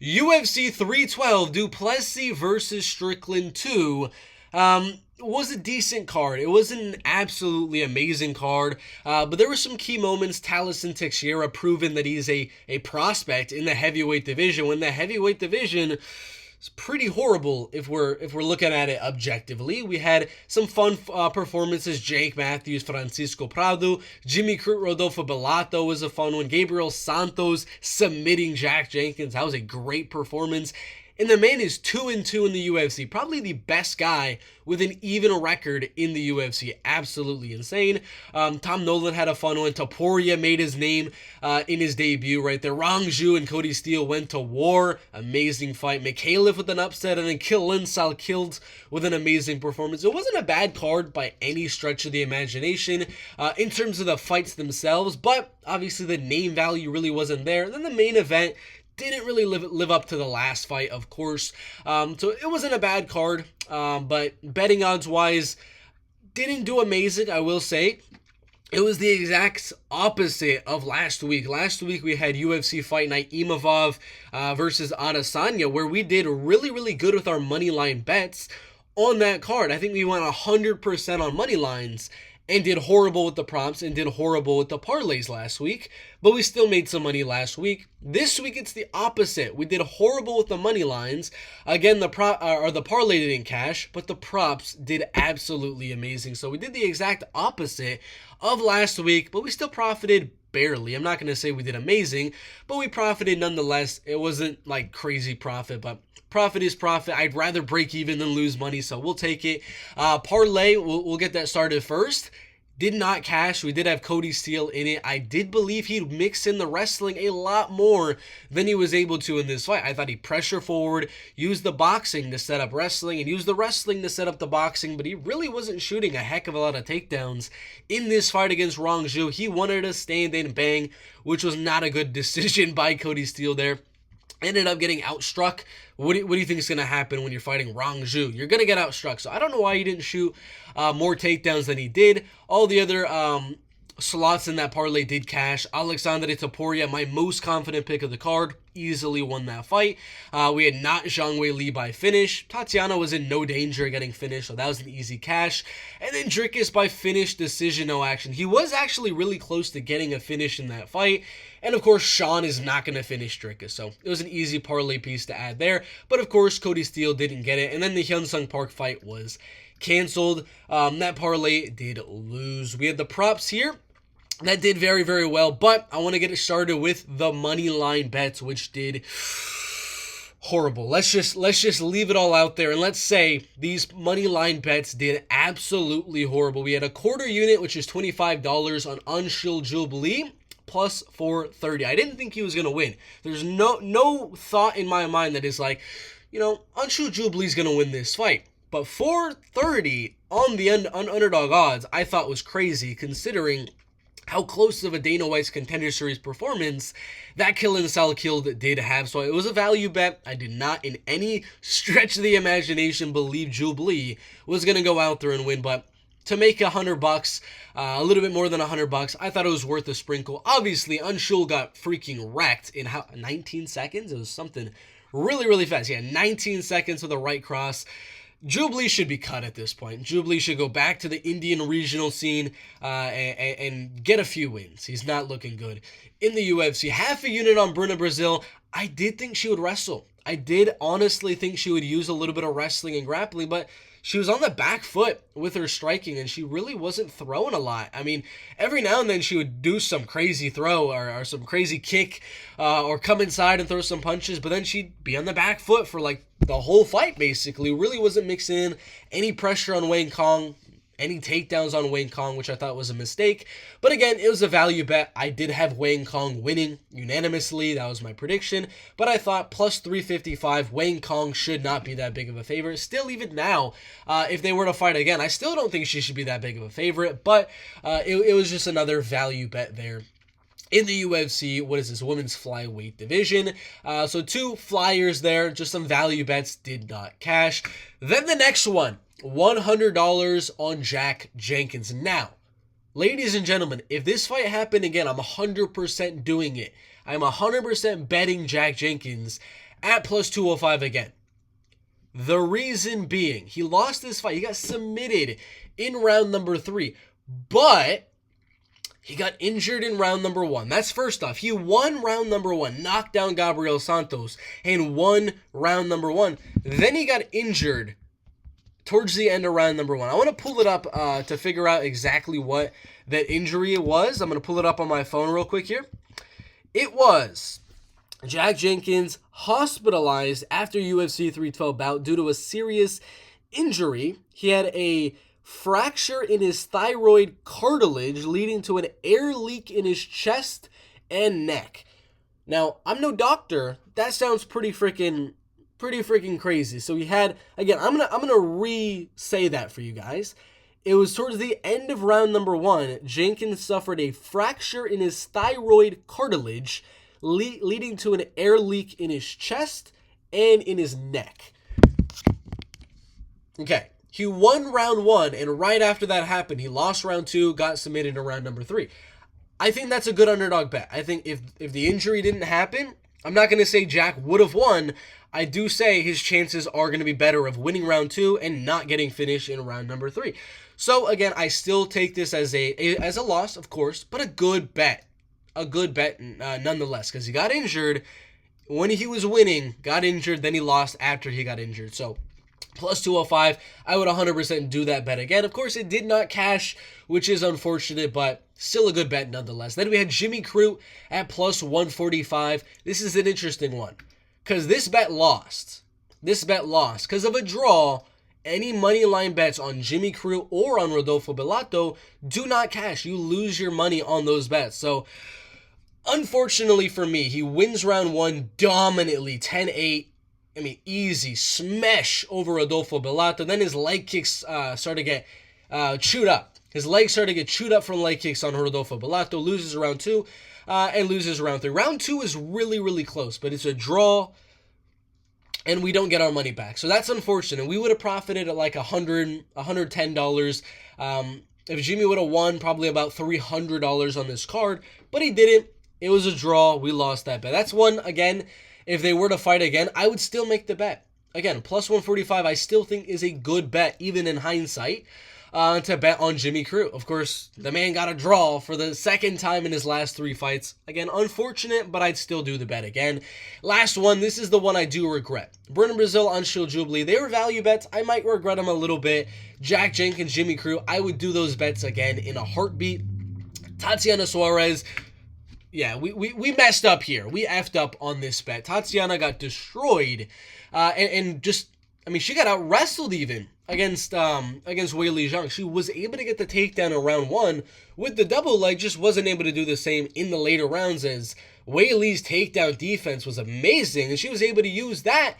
UFC 312, Du Plessis versus Strickland 2. Was a decent card. It wasn't an absolutely amazing card, but there were some key moments. Taliesin Teixeira proven that he's a prospect in the heavyweight division. When the heavyweight division is pretty horrible if we're looking at it objectively. We had some fun performances. Jake Matthews, Francisco Prado, Jimmy Crute, Rodolfo Bellato was a fun one. Gabriel Santos submitting Jack Jenkins. That was a great performance. And the man is 2-2 in the UFC. Probably the best guy with an even record in the UFC. Absolutely insane. Tom Nolan had a fun one. Topuria made his name in his debut right there. Rong Zhu and Cody Steele went to war. Amazing fight. Mikhailov with an upset, and then Sal killed with an amazing performance. It wasn't a bad card by any stretch of the imagination in terms of the fights themselves, but obviously the name value really wasn't there. And then the main event didn't really live up to the last fight, of course. So it wasn't a bad card, but betting odds wise, didn't do amazing, I will say. It was the exact opposite of last week. Last week we had UFC Fight Night Imavov versus Adesanya, where we did really, really good with our money line bets on that card. I think we went 100% on money lines and did horrible with the props and did horrible with the parlays last week, but we still made some money last week. This week it's the opposite. We did horrible with the money lines. Again, the parlay didn't cash, but the props did absolutely amazing. So we did the exact opposite of last week, but we still profited barely. I'm not going to say we did amazing, but we profited nonetheless. It wasn't like crazy profit, but profit is profit. I'd rather break even than lose money, so we'll take it. Parlay, we'll get that started first. Did not cash. We did have Cody Steele in it. I did believe he'd mix in the wrestling a lot more than he was able to in this fight. I thought he'd pressure forward, use the boxing to set up wrestling, and use the wrestling to set up the boxing, but he really wasn't shooting a heck of a lot of takedowns in this fight against Rong Zhu. He wanted to stand and bang, which was not a good decision by Cody Steele there. Ended up getting outstruck. What do you think is going to happen when you're fighting Rong Zhu? You're going to get outstruck. So I don't know why he didn't shoot more takedowns than he did. All the other slots in that parlay did cash. Alexandre Topuria, my most confident pick of the card, easily won that fight. We had not Zhang Wei Li by finish. Tatiana was in no danger of getting finished, so that was an easy cash. And then Drickus by finish, decision, no action. He was actually really close to getting a finish in that fight. And of course, Sean is not going to finish Drickus, so it was an easy parlay piece to add there. But of course, Cody Steele didn't get it. And then the Hyun-Sung Park fight was canceled. That parlay did lose. We had the props here. That did very, very well, but I want to get it started with the money line bets, which did horrible. Let's just leave it all out there, and let's say these money line bets did absolutely horrible. We had a quarter unit, which is $25 on Anshul Jubilee, plus 430. I didn't think he was going to win. There's no thought in my mind that is like, Anshul Jubilee's going to win this fight. But 430 on the underdog odds, I thought was crazy, considering how close of a Dana White's Contender Series performance that Sal killed did have. So it was a value bet. I did not in any stretch of the imagination believe Jubilee was going to go out there and win, but to make $100, a little bit more than $100, I thought it was worth a sprinkle. Obviously, Anshul got freaking wrecked in 19 seconds? It was something really, really fast. Yeah, 19 seconds with a right cross. Jubilee should be cut at this point. Jubilee should go back to the Indian regional scene and get a few wins. He's not looking good in the UFC. Half a unit on Bruna Brazil. I did think she would wrestle. I did honestly think she would use a little bit of wrestling and grappling, but she was on the back foot with her striking, and she really wasn't throwing a lot. I mean, every now and then she would do some crazy throw or some crazy kick or come inside and throw some punches, but then she'd be on the back foot for like the whole fight, basically. Really wasn't mixing in any pressure on Wayne Kong, any takedowns on Wayne Kong, which I thought was a mistake. But again, it was a value bet. I did have Wayne Kong winning unanimously. That was my prediction. But I thought plus 355, Wayne Kong should not be that big of a favorite. Still, even now, if they were to fight again, I still don't think she should be that big of a favorite. But it was just another value bet there. In the UFC, what is this, women's flyweight division. So two flyers there, just some value bets, did not cash. Then the next one, $100 on Jack Jenkins. Now, ladies and gentlemen, if this fight happened again, I'm 100% doing it. I'm 100% betting Jack Jenkins at plus 205 again. The reason being, he lost this fight. He got submitted in round number 3, but he got injured in round number 1. That's first off. He won round number 1, knocked down Gabriel Santos, and won round number 1. Then he got injured towards the end of round number 1. I want to pull it up to figure out exactly what that injury was. I'm going to pull it up on my phone real quick here. It was Jack Jenkins hospitalized after UFC 312 bout due to a serious injury. He had a fracture in his thyroid cartilage leading to an air leak in his chest and neck. Now, I'm no doctor. That sounds pretty freaking crazy. So he had, again, I'm gonna re-say that for you guys. It was towards the end of round number 1. Jenkins suffered a fracture in his thyroid cartilage, leading to an air leak in his chest and in his neck. Okay, he won round 1, and right after that happened, he lost round 2, got submitted in round number 3. I think that's a good underdog bet. I think if the injury didn't happen, I'm not going to say Jack would have won. I do say his chances are going to be better of winning round 2 and not getting finished in round number 3. So again, I still take this as a loss, of course, but a good bet. A good bet nonetheless, because he got injured when he was winning, got injured, then he lost after he got injured. So plus 205, I would 100% do that bet again. Of course, it did not cash, which is unfortunate, but still a good bet nonetheless. Then we had Jimmy Crute at plus 145. This is an interesting one, because this bet lost. This bet lost because of a draw. Any money line bets on Jimmy Crute or on Rodolfo Bellato do not cash. You lose your money on those bets. So, unfortunately for me, he wins round 1 dominantly, 10-8. I mean, easy smash over Rodolfo Bellato. Then his leg kicks started to get chewed up. His legs started to get chewed up from leg kicks on Rodolfo Bellato. Loses round 2 and loses round 3. Round 2 is really, really close, but it's a draw, and we don't get our money back. So that's unfortunate. We would have profited at like $100, $110. If Jimmy would have won, probably about $300 on this card, but he didn't. It was a draw. We lost that bet. That's one, again, if they were to fight again, I would still make the bet. Again, plus 145, I still think is a good bet, even in hindsight, to bet on Jimmy Crute. Of course, the man got a draw for the second time in his last 3 fights. Again, unfortunate, but I'd still do the bet again. Last one, this is the one I do regret. Brennan Brazil, Anshul Jubilee, they were value bets. I might regret them a little bit. Jack Jenkins, Jimmy Crute, I would do those bets again in a heartbeat. Tatiana Suarez, yeah, we messed up here. We effed up on this bet. Tatiana got destroyed. And just, I mean, she got out-wrestled even against Weili Zhang. She was able to get the takedown in round 1 with the double leg, just wasn't able to do the same in the later rounds, as Weili's takedown defense was amazing, and she was able to use that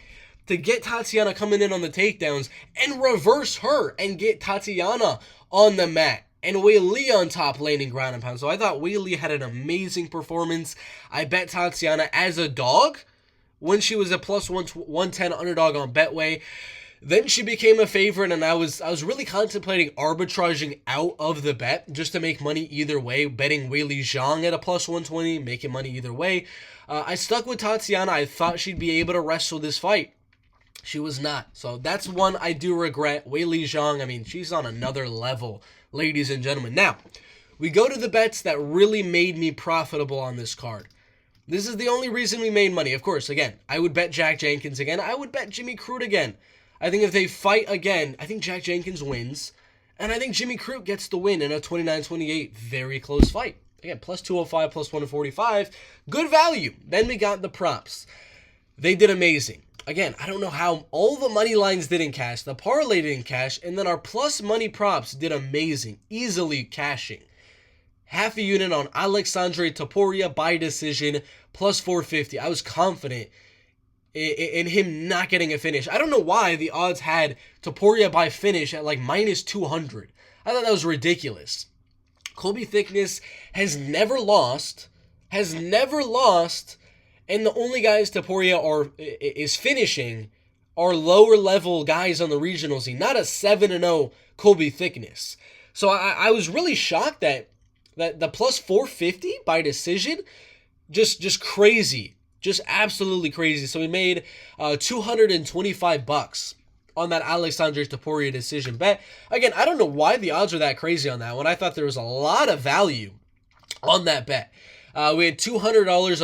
to get Tatiana coming in on the takedowns and reverse her and get Tatiana on the mat. And Weili on top landing ground and pound. So I thought Weili had an amazing performance. I bet Tatiana as a dog when she was a plus 110 underdog on Betway. Then she became a favorite, and I was really contemplating arbitraging out of the bet just to make money either way, betting Weili Zhang at a plus 120, making money either way. I stuck with Tatiana. I thought she'd be able to wrestle this fight. She was not. So that's one I do regret. Weili Zhang, I mean, she's on another level, ladies and gentlemen. Now, we go to the bets that really made me profitable on this card. This is the only reason we made money. Of course, again, I would bet Jack Jenkins again. I would bet Jimmy Crute again. I think if they fight again, I think Jack Jenkins wins. And I think Jimmy Crute gets the win in a 29-28. Very close fight. Again, plus 205, plus 145. Good value. Then we got the props. They did amazing. Again, I don't know how all the money lines didn't cash. The parlay didn't cash. And then our plus money props did amazing. Easily cashing. Half a unit on Alexandre Topuria by decision, plus 450. I was confident in him not getting a finish. I don't know why the odds had Topuria by finish at like minus 200. I thought that was ridiculous. Colby Thickness has never lost. And the only guys Topuria is finishing are lower level guys on the regional scene. Not a 7-0 Colby Thickness. So I was really shocked that the plus 450 by decision, just crazy. Just absolutely crazy. So we made $225 on that Alexandre Topuria decision bet. Again, I don't know why the odds are that crazy on that one. I thought there was a lot of value on that bet. We had $200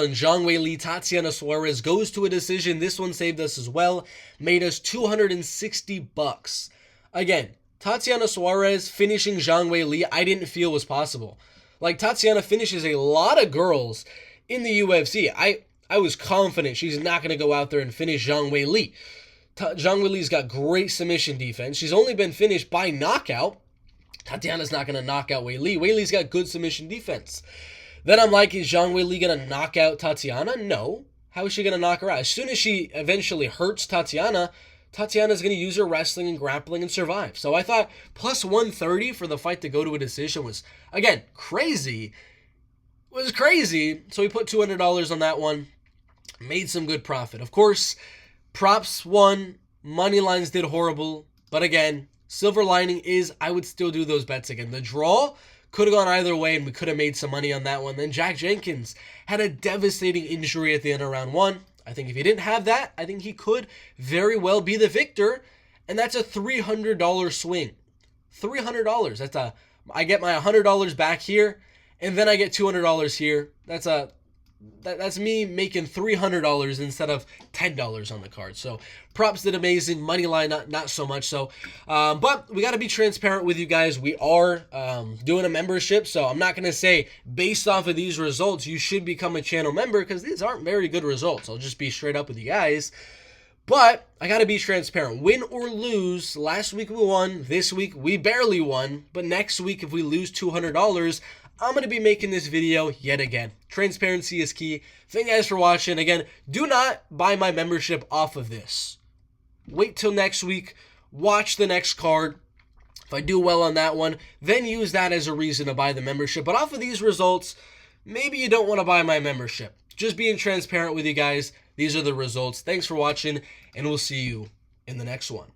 on Zhang Weili. Tatiana Suarez goes to a decision. This one saved us as well. Made us $260. Again, Tatiana Suarez finishing Zhang Weili, I didn't feel was possible. Like, Tatiana finishes a lot of girls in the UFC. I was confident she's not going to go out there and finish Zhang Weili. Zhang Weili's got great submission defense. She's only been finished by knockout. Tatiana's not going to knock out Weili. Weili's got good submission defense. Then I'm like, is Zhang Weili going to knock out Tatiana? No. How is she going to knock her out? As soon as she eventually hurts Tatiana's going to use her wrestling and grappling and survive. So I thought plus 130 for the fight to go to a decision was, again, crazy. Was crazy. So we put $200 on that one. Made some good profit. Of course, props won. Money lines did horrible. But again, silver lining is I would still do those bets again. The draw could have gone either way, and we could have made some money on that one. Then Jack Jenkins had a devastating injury at the end of round one. I think if he didn't have that, I think he could very well be the victor. And that's a $300 swing. $300. I get my $100 back here, and then I get $200 here. That's me making $300 instead of $10 on the card. So props did amazing. Money line, not so much. So, but we got to be transparent with you guys. We are doing a membership, so I'm not going to say based off of these results you should become a channel member, because these aren't very good results. I'll just be straight up with you guys. But I got to be transparent. Win or lose, last week we won. This week we barely won. But next week, if we lose $200, I'm going to be making this video yet again. Transparency is key. Thank you guys for watching. Again, do not buy my membership off of this. Wait till next week. Watch the next card. If I do well on that one, then use that as a reason to buy the membership. But off of these results, maybe you don't want to buy my membership. Just being transparent with you guys. These are the results. Thanks for watching, and we'll see you in the next one.